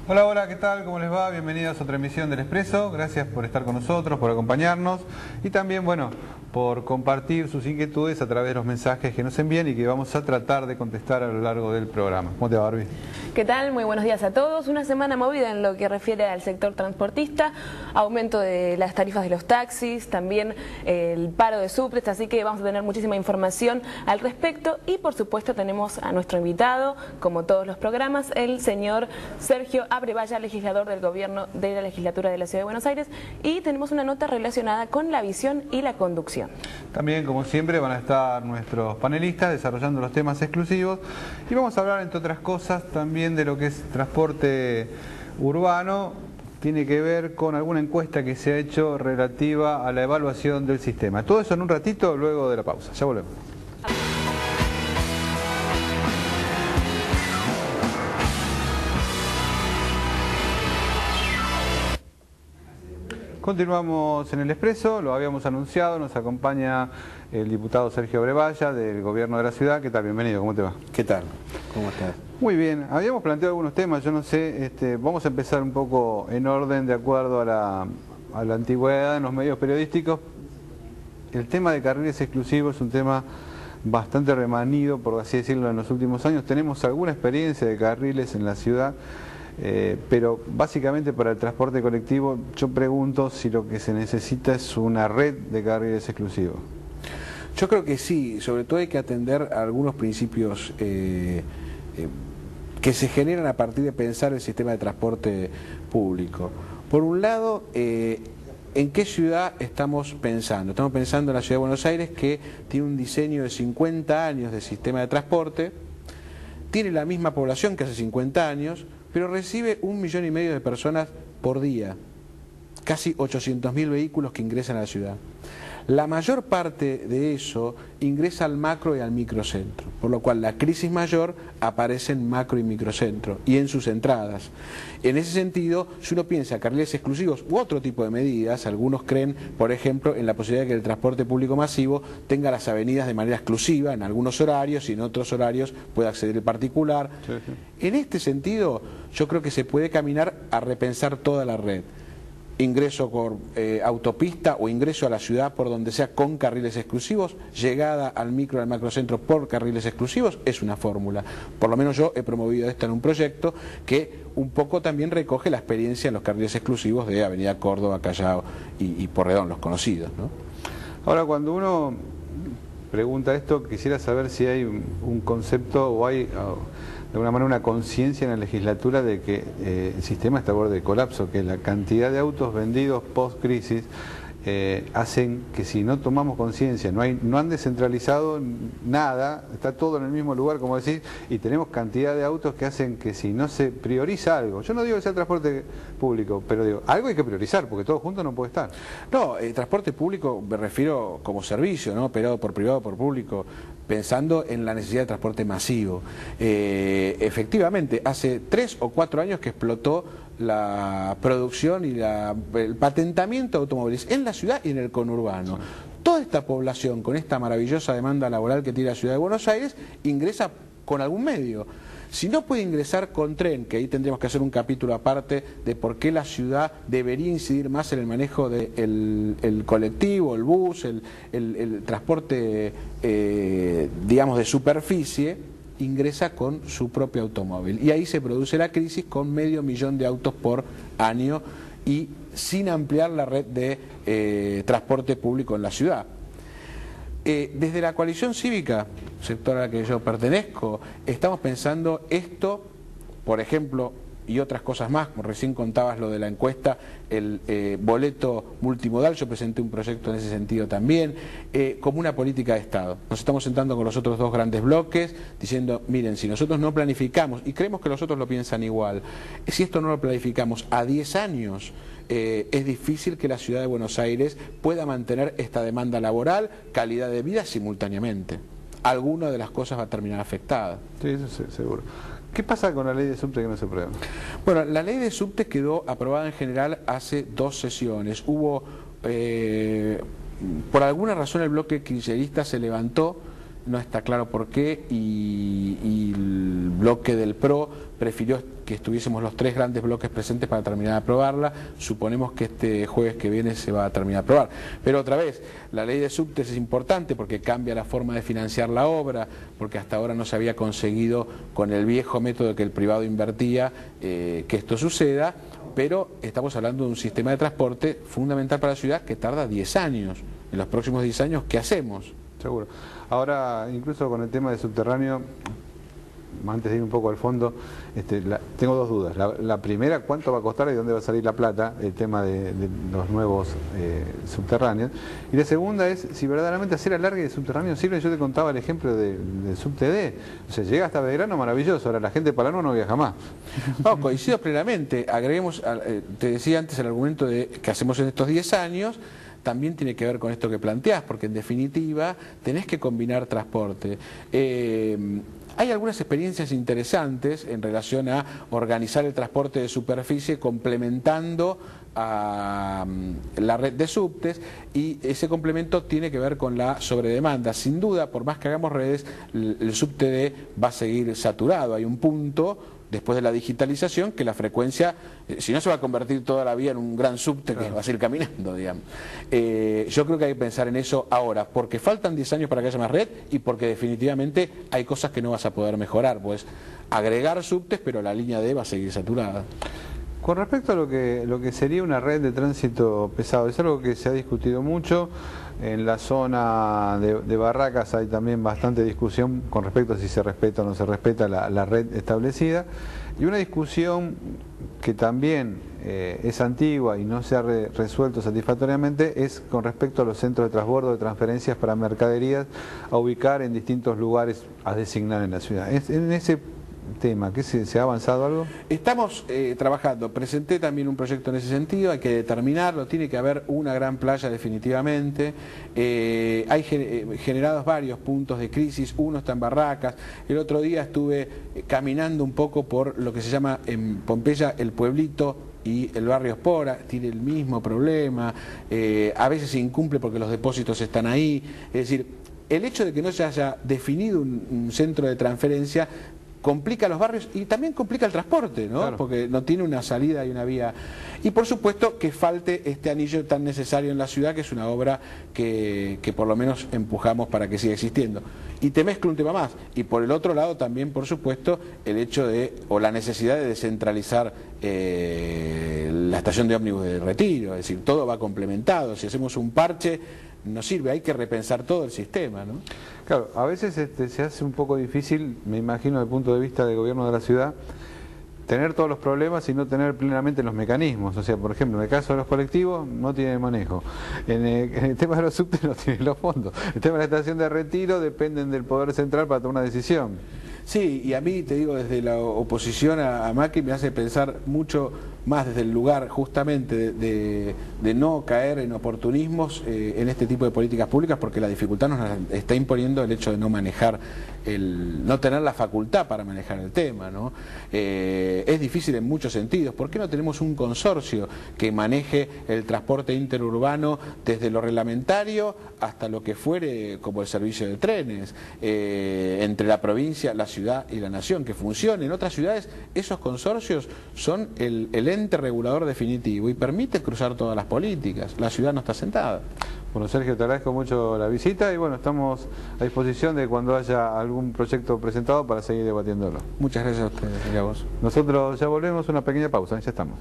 Hola, hola, ¿qué tal? ¿Cómo les va? Bienvenidos a otra emisión del Expreso. Gracias por estar con nosotros, por acompañarnos y también, bueno, por compartir sus inquietudes a través de los mensajes que nos envían y que vamos a tratar de contestar a lo largo del programa. ¿Cómo te va, Barbie? ¿Qué tal? Muy buenos días a todos. Una semana movida en lo que refiere al sector transportista, aumento de las tarifas de los taxis, también el paro de subtes, así que vamos a tener muchísima información al respecto y por supuesto tenemos a nuestro invitado, como todos los programas, el señor Sergio Abrevaya, legislador del gobierno de la legislatura de la Ciudad de Buenos Aires, y tenemos una nota relacionada con la visión y la conducción. También, como siempre, van a estar nuestros panelistas desarrollando los temas exclusivos y vamos a hablar, entre otras cosas, también de lo que es transporte urbano. Tiene que ver con alguna encuesta que se ha hecho relativa a la evaluación del sistema. Todo eso en un ratito, luego de la pausa. Ya volvemos. Continuamos en el Expreso, lo habíamos anunciado, nos acompaña el diputado Sergio Abrevaya del Gobierno de la Ciudad. ¿Qué tal? Bienvenido, ¿cómo te va? ¿Qué tal? ¿Cómo estás? Muy bien, habíamos planteado algunos temas, yo no sé, vamos a empezar un poco en orden de acuerdo a la antigüedad en los medios periodísticos. El tema de carriles exclusivos es un tema bastante remanido, por así decirlo, en los últimos años. Tenemos alguna experiencia de carriles en la ciudad. Pero básicamente para el transporte colectivo yo pregunto si lo que se necesita es una red de carriles exclusivos. Yo creo que sí, sobre todo hay que atender a algunos principios que se generan a partir de pensar el sistema de transporte público. Por un lado, ¿en qué ciudad estamos pensando? Estamos pensando en la Ciudad de Buenos Aires, que tiene un diseño de 50 años de sistema de transporte, tiene la misma población que hace 50 años, pero recibe 1,5 millones de personas por día, casi 800.000 vehículos que ingresan a la ciudad. La mayor parte de eso ingresa al macro y al microcentro, por lo cual la crisis mayor aparece en macro y microcentro y en sus entradas. En ese sentido, si uno piensa carriles exclusivos u otro tipo de medidas, algunos creen, por ejemplo, en la posibilidad de que el transporte público masivo tenga las avenidas de manera exclusiva en algunos horarios y en otros horarios pueda acceder el particular. Sí, sí. En este sentido, yo creo que se puede caminar a repensar toda la red. Ingreso por autopista o ingreso a la ciudad por donde sea con carriles exclusivos, llegada al micro y al macrocentro por carriles exclusivos, es una fórmula. Por lo menos yo he promovido esto en un proyecto que un poco también recoge la experiencia en los carriles exclusivos de Avenida Córdoba, Callao y Porredón, los conocidos, ¿no? Ahora, cuando uno pregunta esto, quisiera saber si hay un concepto o hay de alguna manera una conciencia en la legislatura de que el sistema está a borde de colapso, que la cantidad de autos vendidos post-crisis hacen que si no tomamos conciencia, no han descentralizado nada, está todo en el mismo lugar, como decís, y tenemos cantidad de autos que hacen que si no se prioriza algo, yo no digo que sea transporte público, pero digo, algo hay que priorizar, porque todo junto no puede estar. No, transporte público me refiero como servicio, ¿no? Operado por privado, por público, pensando en la necesidad de transporte masivo. Efectivamente, hace 3 o 4 años que explotó la producción y el patentamiento de automóviles en la ciudad y en el conurbano. Toda esta población, con esta maravillosa demanda laboral que tiene la Ciudad de Buenos Aires, ingresa con algún medio. Si no puede ingresar con tren, que ahí tendríamos que hacer un capítulo aparte de por qué la ciudad debería incidir más en el manejo del colectivo, el bus, el transporte, digamos, de superficie, ingresa con su propio automóvil. Y ahí se produce la crisis con 500.000 de autos por año y sin ampliar la red de transporte público en la ciudad. Desde la coalición cívica, sector a la que yo pertenezco, estamos pensando esto, por ejemplo, y otras cosas más, como recién contabas lo de la encuesta, el boleto multimodal, yo presenté un proyecto en ese sentido también, como una política de Estado. Nos estamos sentando con los otros dos grandes bloques, diciendo, miren, si nosotros no planificamos, y creemos que los otros lo piensan igual, si esto no lo planificamos a 10 años, es difícil que la Ciudad de Buenos Aires pueda mantener esta demanda laboral, calidad de vida simultáneamente. Alguna de las cosas va a terminar afectada. Sí, eso sí, seguro. ¿Qué pasa con la ley de subte que no se aprueba? Bueno, la ley de subte quedó aprobada en general hace 2 sesiones. Hubo, por alguna razón el bloque kirchnerista se levantó no está claro por qué, y el bloque del PRO prefirió que estuviésemos los tres grandes bloques presentes para terminar de aprobarla. Suponemos que este jueves que viene se va a terminar de aprobar. Pero otra vez, la ley de subtes es importante porque cambia la forma de financiar la obra, porque hasta ahora no se había conseguido con el viejo método que el privado invertía que esto suceda, pero estamos hablando de un sistema de transporte fundamental para la ciudad que tarda 10 años. En los próximos 10 años, ¿qué hacemos? Seguro. Ahora, incluso con el tema de subterráneo, antes de ir un poco al fondo, tengo dos dudas. La primera, ¿cuánto va a costar y de dónde va a salir la plata? El tema de los nuevos subterráneos. Y la segunda es si verdaderamente hacer alargue de subterráneos sirve. Yo te contaba el ejemplo del subte D. O sea, llega hasta Belgrano, maravilloso. Ahora la gente de Palermo no viaja más. No, coincido plenamente. Agreguemos, te decía antes el argumento de que hacemos en estos 10 años, también tiene que ver con esto que planteás, porque en definitiva tenés que combinar transporte. Hay algunas experiencias interesantes en relación a organizar el transporte de superficie complementando a la red de subtes, y ese complemento tiene que ver con la sobredemanda. Sin duda, por más que hagamos redes, el subte D va a seguir saturado. Hay un punto después de la digitalización que la frecuencia, si no se va a convertir toda la vía en un gran subte que va a seguir caminando, digamos. Yo creo que hay que pensar en eso ahora, porque faltan 10 años para que haya más red y porque definitivamente hay cosas que no vas a poder mejorar, pues agregar subtes, pero la línea D va a seguir saturada. Con respecto a lo que sería una red de tránsito pesado, es algo que se ha discutido mucho. En la zona de Barracas hay también bastante discusión con respecto a si se respeta o no se respeta la red establecida. Y una discusión que también es antigua y no se ha resuelto satisfactoriamente es con respecto a los centros de transbordo de transferencias para mercaderías a ubicar en distintos lugares a designar en la ciudad. En ese tema, ¿qué se ha avanzado algo? Estamos trabajando, presenté también un proyecto en ese sentido, hay que determinarlo, tiene que haber una gran playa definitivamente, hay generados varios puntos de crisis, uno está en Barracas, el otro día estuve caminando un poco por lo que se llama en Pompeya el pueblito y el barrio Espora, tiene el mismo problema, a veces se incumple porque los depósitos están ahí, es decir, el hecho de que no se haya definido un centro de transferencia complica los barrios y también complica el transporte, ¿no? Claro. Porque no tiene una salida y una vía. Y por supuesto que falte este anillo tan necesario en la ciudad, que es una obra que por lo menos empujamos para que siga existiendo. Y te mezclo un tema más. Y por el otro lado también, por supuesto, el hecho o la necesidad de descentralizar la estación de ómnibus de Retiro. Es decir, todo va complementado. Si hacemos un parche, no sirve, hay que repensar todo el sistema, ¿no? Claro, a veces se hace un poco difícil, me imagino, desde el punto de vista del gobierno de la ciudad, tener todos los problemas y no tener plenamente los mecanismos. O sea, por ejemplo, en el caso de los colectivos no tiene manejo, en el tema de los subtes no tienen los fondos, el tema de la estación de Retiro dependen del Poder Central para tomar una decisión. Sí, y a mí, te digo, desde la oposición a Macri me hace pensar mucho más desde el lugar justamente de no caer en oportunismos en este tipo de políticas públicas, porque la dificultad nos está imponiendo el hecho de no manejar, no tener la facultad para manejar el tema, ¿no? Es difícil en muchos sentidos. ¿Por qué no tenemos un consorcio que maneje el transporte interurbano desde lo reglamentario hasta lo que fuere como el servicio de trenes, entre la provincia, la ciudad y la nación, que funcione? En otras ciudades esos consorcios son el ente regulador definitivo y permite cruzar todas las políticas. La ciudad no está sentada. Bueno, Sergio, te agradezco mucho la visita y bueno, estamos a disposición de cuando haya algún proyecto presentado para seguir debatiéndolo. Muchas gracias a ustedes y a vos. Nosotros ya volvemos, una pequeña pausa, ya estamos.